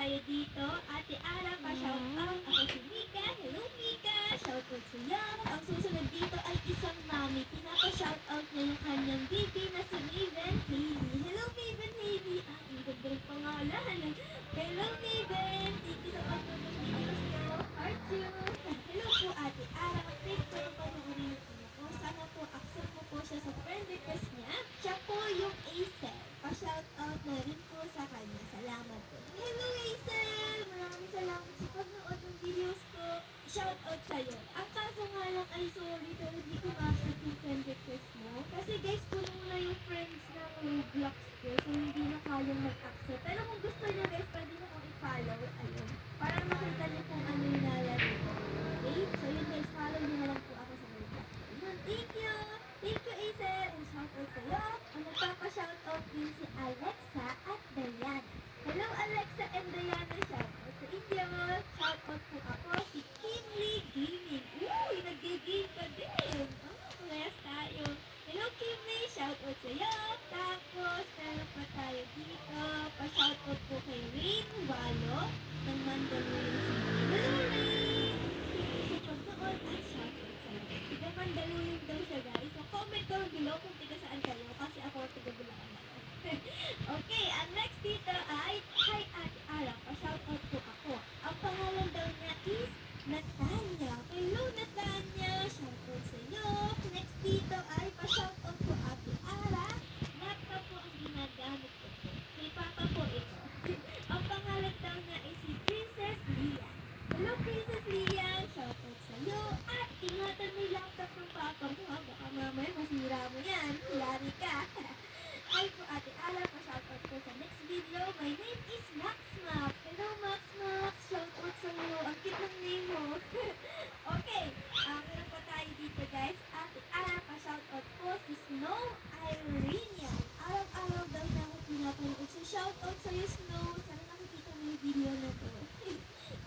tayo dito. Ate Ara, pa-shout out. Ako si Mika. Hello, Mika. Shout out sa iyo. Ang susunod dito ay isang mami. Pinapa-shout out niya yung kanyang baby na si Maven Hailey. Hello, Maven Hailey. Ang ganda ng pangalan. Hello, Maven. Thank you sa pagpunod ng videos ko. Heart you. Hello po, Ate Ara. Thank you sa panuorin ng anak ko. Sana po accept mo po siya sa friend request niya. Siya po yung Aisel. Pa-shout out na rin po sa kanya. Salamat po. Hello, Aisel! Maraming salamat sa pagnood ng videos ko. Shout out sa'yo. Ang kaso nga lang ay sorry pero hindi ko ma-accept yung friend request mo. Kasi guys, puno na yung friends ng Roblox ko. So hindi na kayang mag-accept. Pero kung gusto niyo guys, pwede mo kong i-follow. Ayun. Para makita niyo kung ano yung nalaro ko. Okay? So yun guys, follow niyo na lang po ako sa Roblox. Ayun. Thank you! Thank you, Aisel! And shout out sa'yo. Ang nagpapa-shout out din si Alexa at Diana. Hello, Alexa and Diana. Shout out sa inyo. Shout out po ako si Kimly Gaming. Uy, nag-game ka din. Oh, parehas tayo. Hello, Kimly. Shout out sa'yo. Tapos, meron pa tayo dito. Pa-shout out po kay Rain Walo ng Mandaluyong City. Hello, Rain! Sa pagnood at shout out sa'yo. Tiga Mandaluyong daw siya, guys. So, comment down below kung tiga saan kayo kasi ako tiga Bulacan ako. Okay, ang next dito ay Hi Ate Ara, pa-shoutout po ako. Ang pangalan daw niya is Natanya. Hello Natanya, shoutout sa iyo. Next dito ay pa-shoutout po Ate Ara. Laptop po ang ginagamit ko po. Kay Papa po ito. Ang pangalan daw niya ay si Princess Lia. Hello Princess Lia, shoutout sa iyo. At ingatan mo yung laptop ng Papa mo ha. Baka mamaya masira mo yan. Yari ka. Hi po Ate Ala, pa-shoutout po sa next video. My name is Max Max. Hello Max Max, shoutout sa iyo. Ang cute ng name mo. Okay, meron pa tayo dito guys. Ate Ala, pa-shoutout po si Snow Irenian. Araw-araw daw na ako pinapanood. So shoutout sa iyo Snow. Sana nakikita mo yung video na to.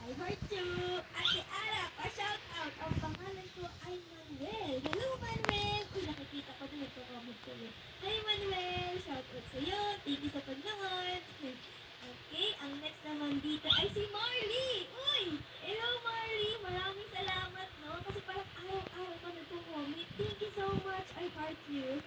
I heart you. Ate Ala, pa-shoutout. Ang pangalan ko ay Manuel. Hello Manuel. Uy, nakikita ko din ito. Comment ko yun. Hi Manuel! Shoutout sa iyo! Thank you sa pagnood! Okay, ang next naman dito ay si Marley! Uy! Hello Marley! Maraming salamat, no? Kasi parang araw-araw ka nagpo-comment. Thank you so much! I heart you!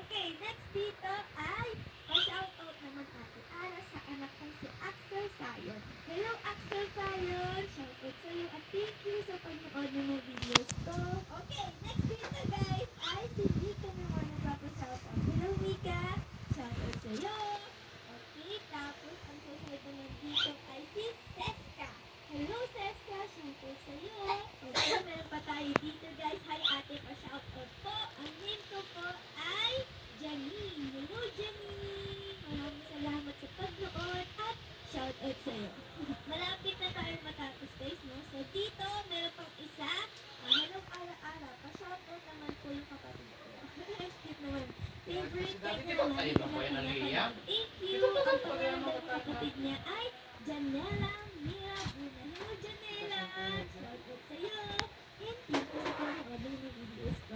Okay, next dito ay pa-shoutout naman Ate Ara sa anak kong si Axel Sayon. Hello Axel Sayon! Shoutout sa iyo at thank you sa pagnood ng mga videos ko. Okay, next dito guys ay si Mika naman nagpapa-shoutout. Hello Mika! Shoutout sa iyo! Okay, tapos ang susunod naman dito ay si Seska. Hello Seska! Shoutout sa iyo! Okay, meron pa tayo dito guys. Hi ate, pa-shoutout po. Ang name ko po ay Janine. Hello Janine! Maraming salamat sa pagnood at shoutout sa iyo. Malapit na tayo matapos guys, no? So dito, meron pang isa. Hello Ara-Ara. Pa-shoutout naman po yung kapatid ko. Cute naman. Favorite cake na naman. Thank you. Ang pangalan daw ng kapatid niya ay Janela Mira Bruna. Hello Janela! Shoutout sa iyo. And thank you sa panood ng videos ko.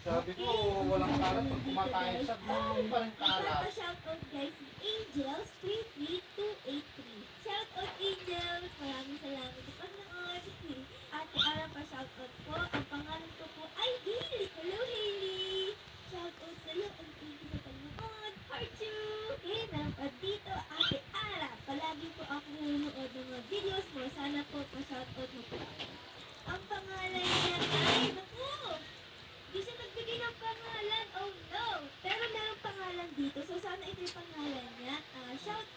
Sabi ko, walang kalat pag kumakain sa parang kalat. Shoutout guys si Angels 33283. Shoutout Angels! Maraming salamat sa panood. Ate Ara pa shoutout po. Ang pangalan ko po ay Hailey. Hello Hailey! Shoutout sa iyo. Ang thank you sa panood. Heart you! Okay, meron pa dito. Ate Ara. Palagi po ako nanonood ng mga videos mo. Sana po pa-shoutout mo po ako. Ang pangalan niya ay naku! Di siya nagbigay ng pangalan. Oh no! Pero merong pangalan dito. So sana ito yung pangalan niya. Shout